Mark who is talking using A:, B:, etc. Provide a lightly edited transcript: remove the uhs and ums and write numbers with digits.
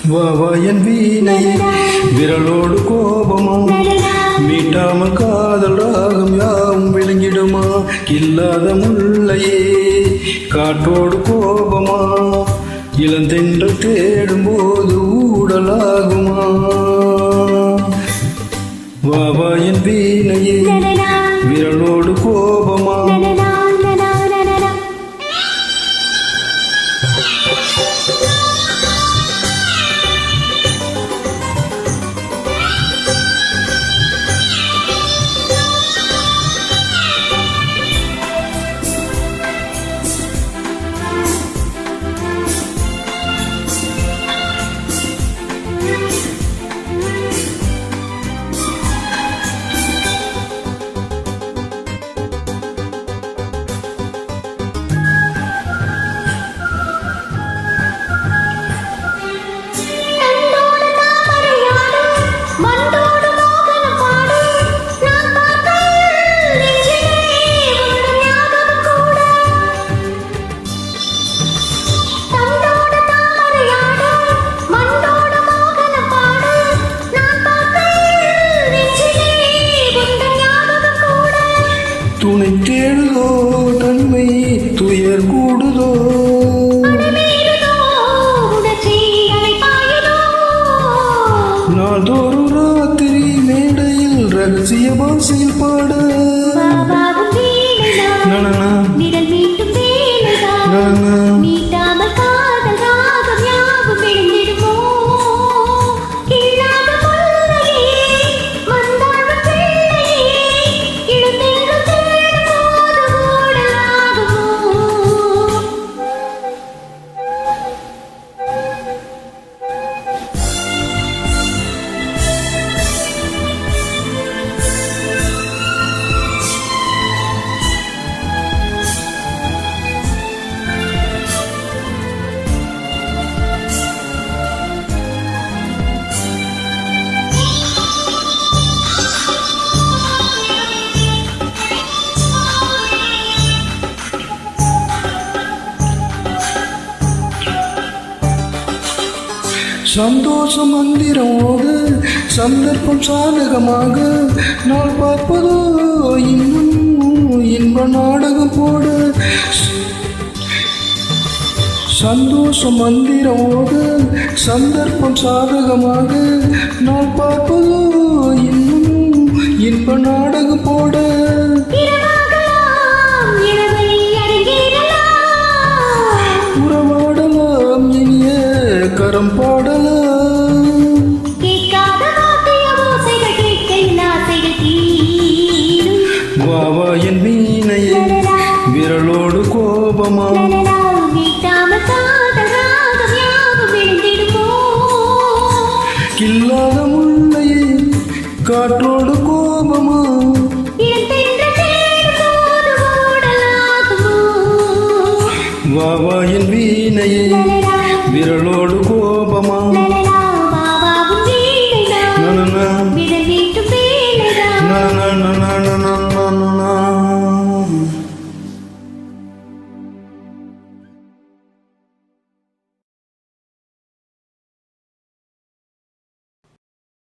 A: வாவாயன் வீணை விரலோடு கோபமா மீட்டாமல் காதல் ராகம் யாவும் விளங்கிடுமா இல்லாத முல்லையே காற்றோடு கோபமா இளந்தென்று தேடும் போது ஊடலாகுமா வாவாயன் வீணையே விரலோடு கோபமா துணை தேடுதோ தன்மை துயர் கூடுதோ நாள்தோறும் ராத்திரி மேடையில் ரகசிய பாசையில் பாட சந்தோஷம் மந்திரமோடு சந்தர்ப்பம் சாதகமாக நாள் பார்ப்பதோ இன்னும் இன்ப நாடகம் போட சந்தோஷம் மந்திரமோடு சந்தர்ப்பம் சாதகமாக நாள் பார்ப்பதோ இன்னும் இன்ப நாடகம் போட உறவாடலாம் இனிய கரம் பாடலாம் வாவாயன் வீணையே விரலோடு கோபமா கில்லாத முல்லையே காற்றோடு கோபமா வாவாயன் வீணையே விரலோடு